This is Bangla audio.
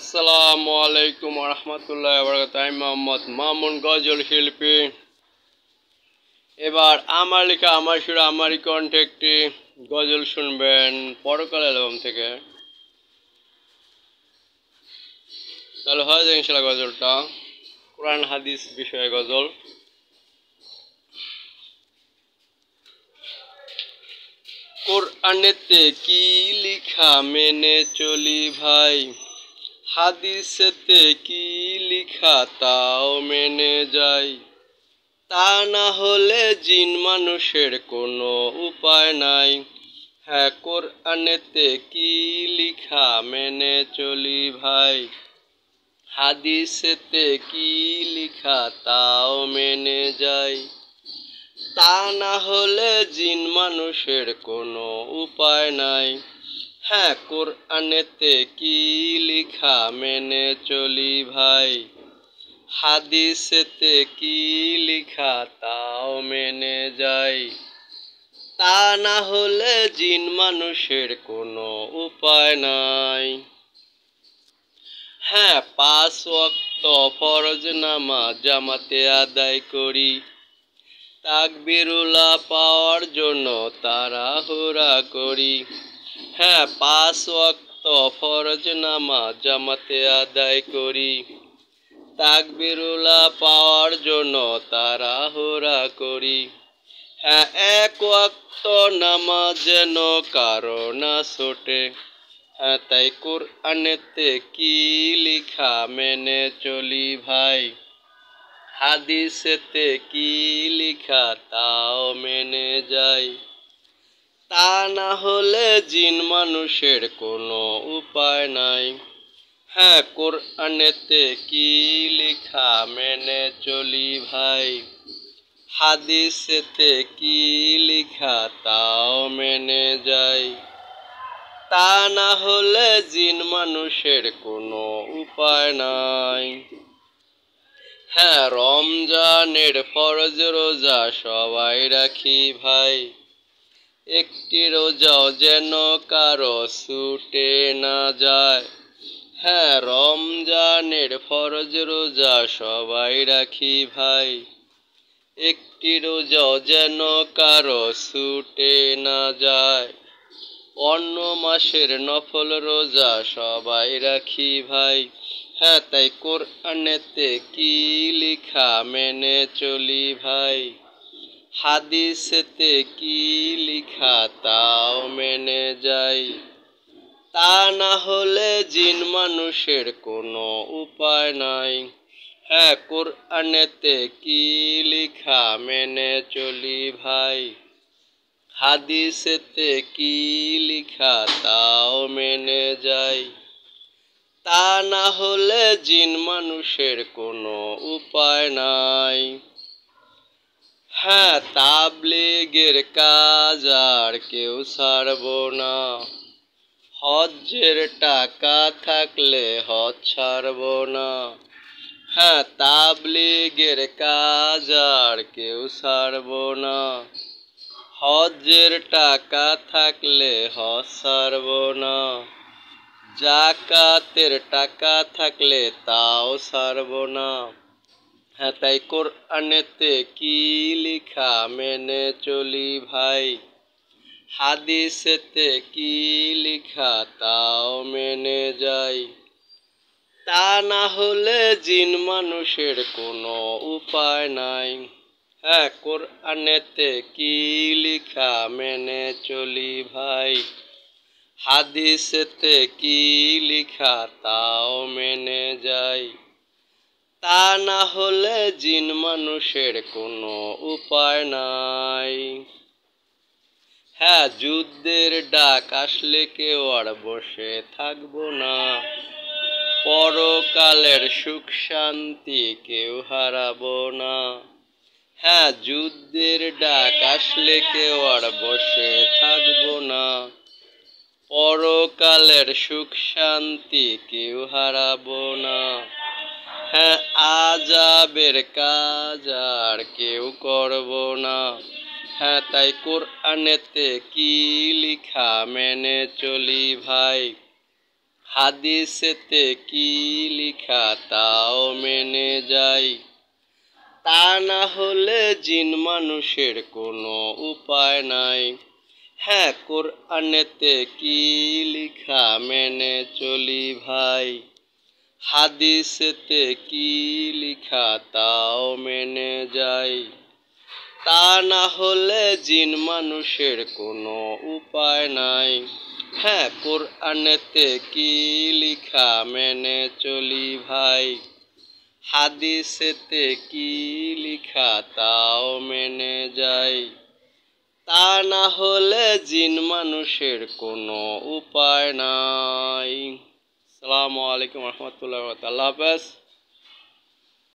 আসসালামু আলাইকুম রহমতুল্লাহ বরকাত। আমি মোহাম্মদ মামুন গজল শিল্পী। এবার আমার লেখা আমার সুরে আমারই কণ্ঠে একটি গজল শুনবেন পরকাল অ্যালবাম থেকে। তাহলে হয়ে যায় ইনশাল্লাহ গজলটা কোরআন হাদিস বিষয়ে গজল। কোরআনেতে কি লিখা মেনে চলি ভাই, হাদিসেতে কি লিখা তাও মেনে যাই। তা না হলে জিন মানুষের কোনো উপায় নাই। হ্যাঁ, কোরআনেতে কি লিখা মেনে চলি ভাই, হাদিসেতে কি লিখা তাও মেনে যাই। তা না হলে জিন মানুষের কোনো উপায় নাই। হ্যাঁ, কোরআনেতে কি লিখা মেনে চলি ভাই, হাদিসেতে কি লিখা তাও মেনে যাই। তা না হলে জিন মানুষের কোনো উপায় নাই। হ্যাঁ, 5 ওয়াক্ত ফরজ নামাজ জামাতে আদায় করি, তাকবীরুল্লাহ পাওয়ার জন্য তাড়াহুড়া করি। হ্যাঁ, 5 ওয়াক্ত ফরজ নামাজ জামাতে আদায় করি, তাকবীরুল্লাহ পাওয়ার জন্য তাড়াহুড়া করি। হ্যাঁ, 1 ওয়াক্ত নামাজ যেন কারো না ছোটে। হ্যাঁ, তাই কোরআনেতে কি লিখা মেনে চলি ভাই, হাদিসেতে কি লিখা তাও মেনে যাই। তা না হলে জিন মানুষের কোনো উপায় নাই। হ্যাঁ, কোরআনেতে কি লিখা মেনে চলি ভাই, হাদিসেতে কি লিখা তাও মেনে যাই। তা না হলে জিন মানুষের কোনো উপায় নাই। হ্যাঁ, রমজানের ফরজ রোজা সবাই রাখি ভাই, একটি রোজাও যেন কারো ছুটে না যায়। হ্যাঁ, রমজানের ফরজ রোজা সবাই রাখি ভাই, একটি রোজাও যেন কারো ছুটে না যায়। অন্য মাসের নফল রোজা সবাই রাখি ভাই। হ্যাঁ, তাই কোরআনেতে কি লিখা মেনে চলি ভাই, হাদিসেতে কি লিখা তাও মেনে যাই। তা না হলে জিন মানুষের কোনো উপায় নাই। হ্যাঁ, কোরআনেতে কি লিখা মেনে চলি ভাই, হাদিসেতে কি লিখা তাও মেনে যাই। তা না হলে জিন মানুষের কোনো উপায় নাই। হ্যাঁ, তাবলীগের কাজ আর কেউ ছাড়ব না, হজ্জের টাকা থাকলে হজ ছাড়ব না। হ্যাঁ, তাবলীগের কাজ আর কেউ ছাড়ব না, হজ্জের টাকা থাকলে হজ ছাড়ব না। যাকাতের টাকা থাকলে তাও ছাড়ব না। হ্যাঁ, তাই কোরআনেতে কি লিখা মেনে চলি ভাই, হাদিসেতে কি লিখা তাও মেনে যাই। তা না হলে জিন মানুষের কোনো উপায় নাই। হ্যাঁ, কোরআনেতে কি লিখা মেনে চলি ভাই, হাদিসেতে কি লিখা তাও মেনে যাই। তা না হলে জিন মানুষের কোনো উপায় নাই। হ্যাঁ, যুদ্ধের ডাক আসলে কেউ আর বসে থাকবো না, পরকালের সুখ শান্তি কেউ হারাবো না। হ্যাঁ, যুদ্ধের ডাক আসলে কেউ আর বসে থাকবো না, পরকালের সুখ শান্তি কেউ হারাবো না। হ্যাঁ, আযাবের কাজ আর কেউ করবো না। হ্যাঁ, তাই কোরআনেতে কি লিখা মেনে চলি ভাই, হাদিসেতে কি লিখা তাও মেনে যাই, তা না হলে জিন মানুষের কোনো উপায় নাই। হ্যাঁ, কোরআনেতে কি লিখা মেনে চলি ভাই, হাদিসেতে কি লিখা তাও মেনে যাই, তা না হলে জিন মানুষের কোনো উপায় নাই। হ্যাঁ, কোরআনেতে কি লিখা মেনে চলি ভাই, হাদিসেতে কি লিখা তাও মেনে যাই, তা না হলে জিন মানুষের কোনো উপায় নাই। আসসালামু আলাইকুম রহমতুল্লাহ, আল্লাহ হাফেজ।